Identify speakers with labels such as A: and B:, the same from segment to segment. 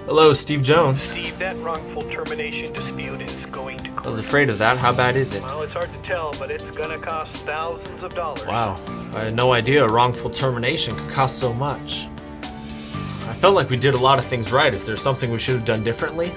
A: Hello, Steve Jones.
B: Steve, that wrongful termination dispute is going to court.
A: I was afraid of that. How bad is it?
B: Well, it's hard to tell, but it's gonna cost thousands of dollars.
A: Wow, I had no idea a wrongful termination could cost so much. I felt like we did a lot of things right. Is there something we should have done differently?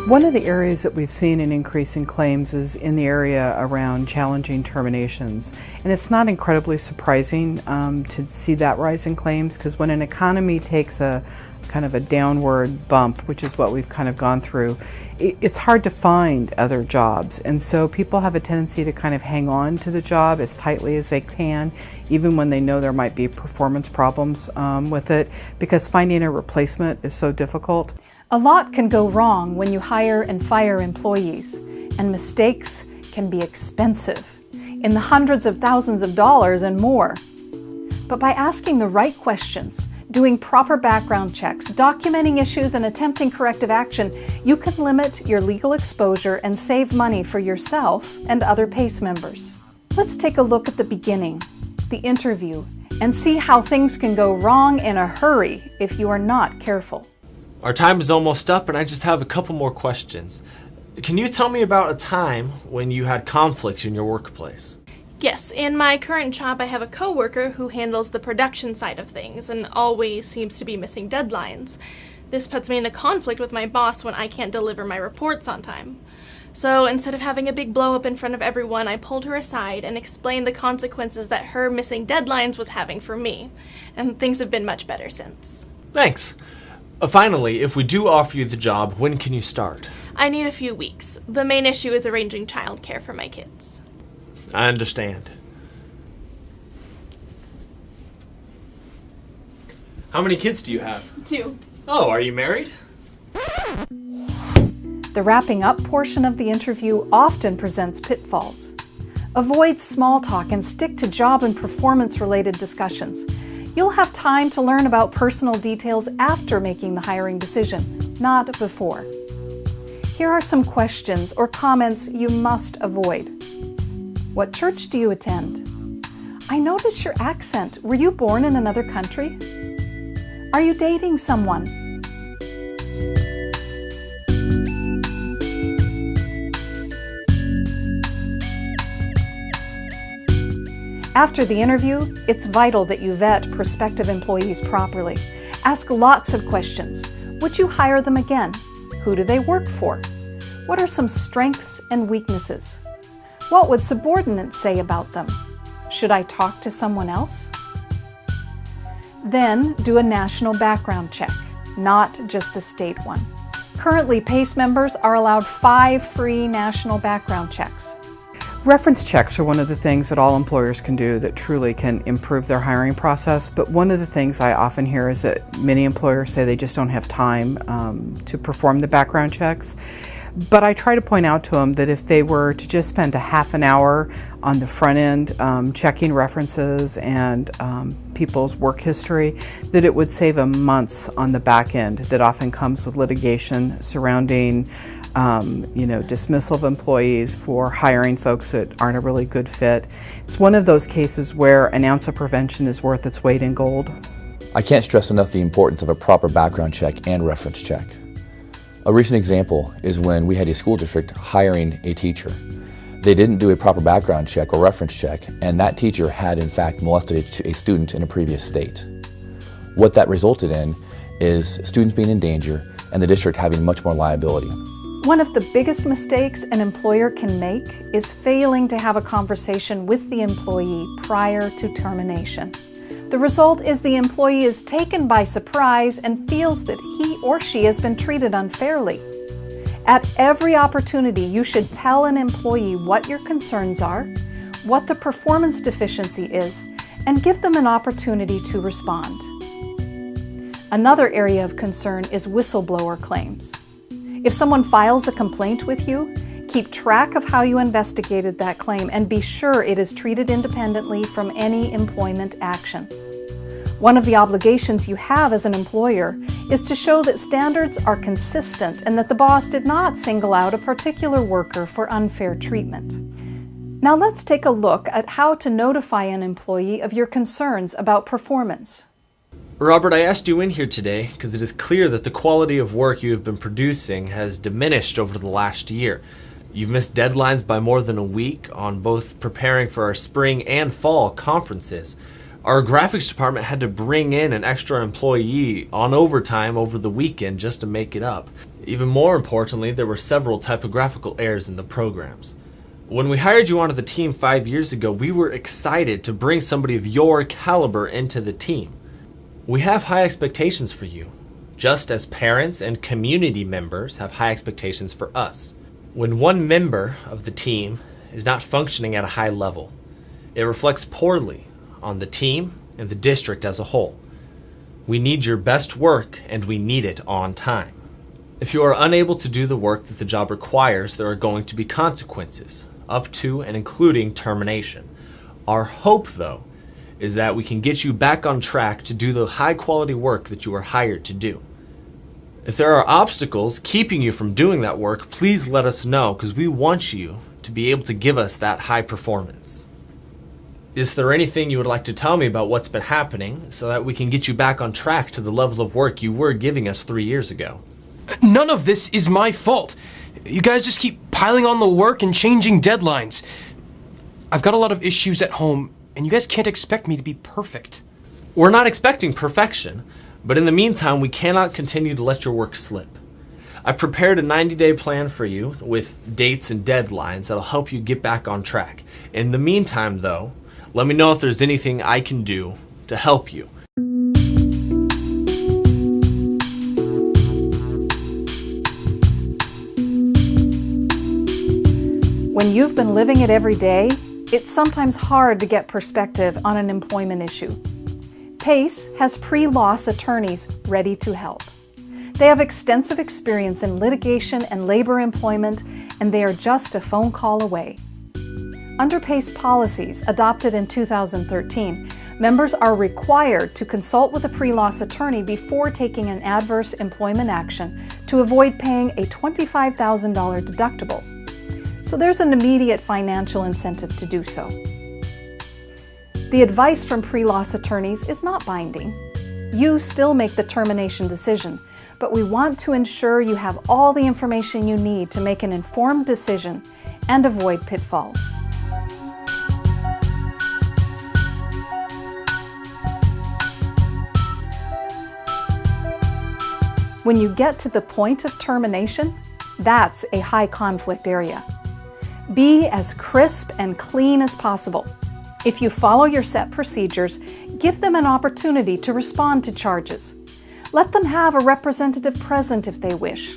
C: One of the areas that we've seen an increase in claims is in the area around challenging terminations. And it's not incredibly surprising to see that rise in claims, because when an economy takes a kind of a downward bump, which is what we've kind of gone through, it's hard to find other jobs. And so people have a tendency to kind of hang on to the job as tightly as they can, even when they know there might be performance problems with it, because finding a replacement is so difficult.
D: A lot can go wrong when you hire and fire employees, and mistakes can be expensive, in the hundreds of thousands of dollars and more. But by asking the right questions, doing proper background checks, documenting issues, and attempting corrective action, you can limit your legal exposure and save money for yourself and other PACE members. Let's take a look at the beginning, the interview, and see how things can go wrong in a hurry if you are not careful.
A: Our time is almost up, and I just have a couple more questions. Can you tell me about a time when you had conflict in your workplace?
E: Yes, in my current job I have a coworker who handles the production side of things and always seems to be missing deadlines. This puts me in a conflict with my boss when I can't deliver my reports on time. So instead of having a big blow up in front of everyone, I pulled her aside and explained the consequences that her missing deadlines was having for me, and things have been much better since.
A: Thanks. Finally, if we do offer you the job, when can you start?
E: I need a few weeks. The main issue is arranging childcare for my kids.
A: I understand. How many kids do you have?
E: 2.
A: Oh, are you married?
D: The wrapping up portion of the interview often presents pitfalls. Avoid small talk and stick to job and performance-related discussions. You'll have time to learn about personal details after making the hiring decision, not before. Here are some questions or comments you must avoid. What church do you attend? I notice your accent. Were you born in another country? Are you dating someone? After the interview, it's vital that you vet prospective employees properly. Ask lots of questions. Would you hire them again? Who do they work for? What are some strengths and weaknesses? What would subordinates say about them? Should I talk to someone else? Then do a national background check, not just a state one. Currently, PACE members are allowed 5 free national background checks.
C: Reference checks are one of the things that all employers can do that truly can improve their hiring process. But one of the things I often hear is that many employers say they just don't have time to perform the background checks. But I try to point out to them that if they were to just spend a half an hour on the front end checking references and people's work history, that it would save them months on the back end that often comes with litigation surrounding dismissal of employees for hiring folks that aren't a really good fit. It's one of those cases where an ounce of prevention is worth its weight in gold.
F: I can't stress enough the importance of a proper background check and reference check. A recent example is when we had a school district hiring a teacher. They didn't do a proper background check or reference check, and that teacher had in fact molested a student in a previous state. What that resulted in is students being in danger and the district having much more liability.
D: One of the biggest mistakes an employer can make is failing to have a conversation with the employee prior to termination. The result is the employee is taken by surprise and feels that he or she has been treated unfairly. At every opportunity, you should tell an employee what your concerns are, what the performance deficiency is, and give them an opportunity to respond. Another area of concern is whistleblower claims. If someone files a complaint with you, keep track of how you investigated that claim and be sure it is treated independently from any employment action. One of the obligations you have as an employer is to show that standards are consistent and that the boss did not single out a particular worker for unfair treatment. Now let's take a look at how to notify an employee of your concerns about performance.
A: Robert, I asked you in here today because it is clear that the quality of work you have been producing has diminished over the last year. You've missed deadlines by more than a week on both preparing for our spring and fall conferences. Our graphics department had to bring in an extra employee on overtime over the weekend just to make it up. Even more importantly, there were several typographical errors in the programs. When we hired you onto the team 5 years ago, we were excited to bring somebody of your caliber into the team. We have high expectations for you, just as parents and community members have high expectations for us. When one member of the team is not functioning at a high level, it reflects poorly on the team and the district as a whole. We need your best work, and we need it on time. If you are unable to do the work that the job requires, there are going to be consequences, up to and including termination. Our hope, though, is that we can get you back on track to do the high-quality work that you are hired to do. If there are obstacles keeping you from doing that work, please let us know, because we want you to be able to give us that high performance. Is there anything you would like to tell me about what's been happening so that we can get you back on track to the level of work you were giving us 3 years ago?
G: None of this is my fault. You guys just keep piling on the work and changing deadlines. I've got a lot of issues at home, and you guys can't expect me to be perfect.
A: We're not expecting perfection, but in the meantime, we cannot continue to let your work slip. I've prepared a 90-day plan for you with dates and deadlines that'll help you get back on track. In the meantime, though, let me know if there's anything I can do to help you.
D: When you've been living it every day, it's sometimes hard to get perspective on an employment issue. PACE has PreLoss Attorneys ready to help. They have extensive experience in litigation and labor employment, and they are just a phone call away. Under PACE policies adopted in 2013, members are required to consult with a PreLoss attorney before taking an adverse employment action to avoid paying a $25,000 deductible. So there's an immediate financial incentive to do so. The advice from PreLoss attorneys is not binding. You still make the termination decision, but we want to ensure you have all the information you need to make an informed decision and avoid pitfalls. When you get to the point of termination, that's a high conflict area. Be as crisp and clean as possible. If you follow your set procedures, give them an opportunity to respond to charges. Let them have a representative present if they wish.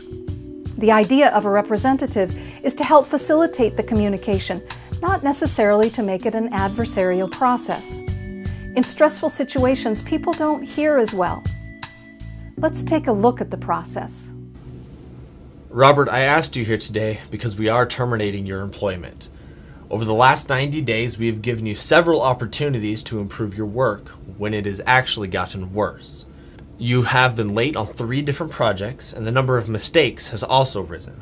D: The idea of a representative is to help facilitate the communication, not necessarily to make it an adversarial process. In stressful situations, people don't hear as well. Let's take a look at the process.
A: Robert, I asked you here today because we are terminating your employment. Over the last 90 days, we have given you several opportunities to improve your work when it has actually gotten worse. You have been late on 3 different projects, and the number of mistakes has also risen.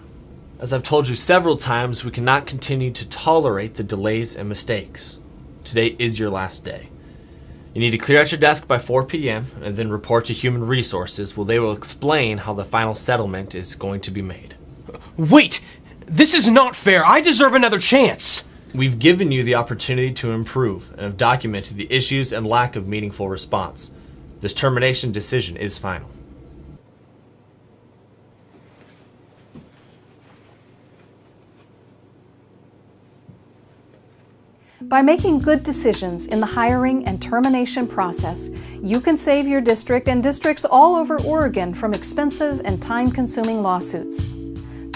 A: As I've told you several times, we cannot continue to tolerate the delays and mistakes. Today is your last day. You need to clear out your desk by 4 p.m. and then report to Human Resources, where they will explain how the final settlement is going to be made.
G: Wait! This is not fair! I deserve another chance!
A: We've given you the opportunity to improve and have documented the issues and lack of meaningful response. This termination decision is final.
D: By making good decisions in the hiring and termination process, you can save your district and districts all over Oregon from expensive and time-consuming lawsuits.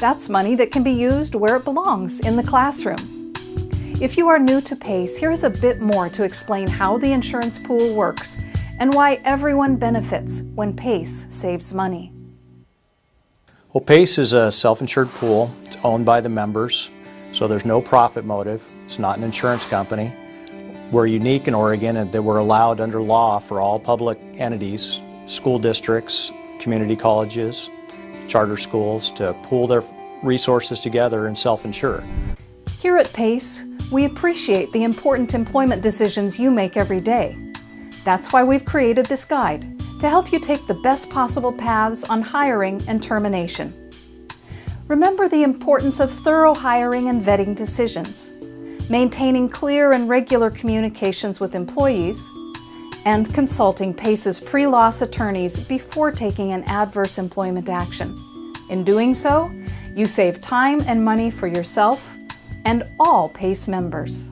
D: That's money that can be used where it belongs, in the classroom. If you are new to PACE, here is a bit more to explain how the insurance pool works and why everyone benefits when PACE saves money.
H: Well, PACE is a self-insured pool. It's owned by the members, so there's no profit motive. It's not an insurance company. We're unique in Oregon in that we're allowed under law for all public entities, school districts, community colleges, charter schools to pool their resources together and self-insure.
D: Here at PACE, we appreciate the important employment decisions you make every day. That's why we've created this guide to help you take the best possible paths on hiring and termination. Remember the importance of thorough hiring and vetting decisions, maintaining clear and regular communications with employees, and consulting PACE's PreLoss Attorneys before taking an adverse employment action. In doing so, you save time and money for yourself and all PACE members.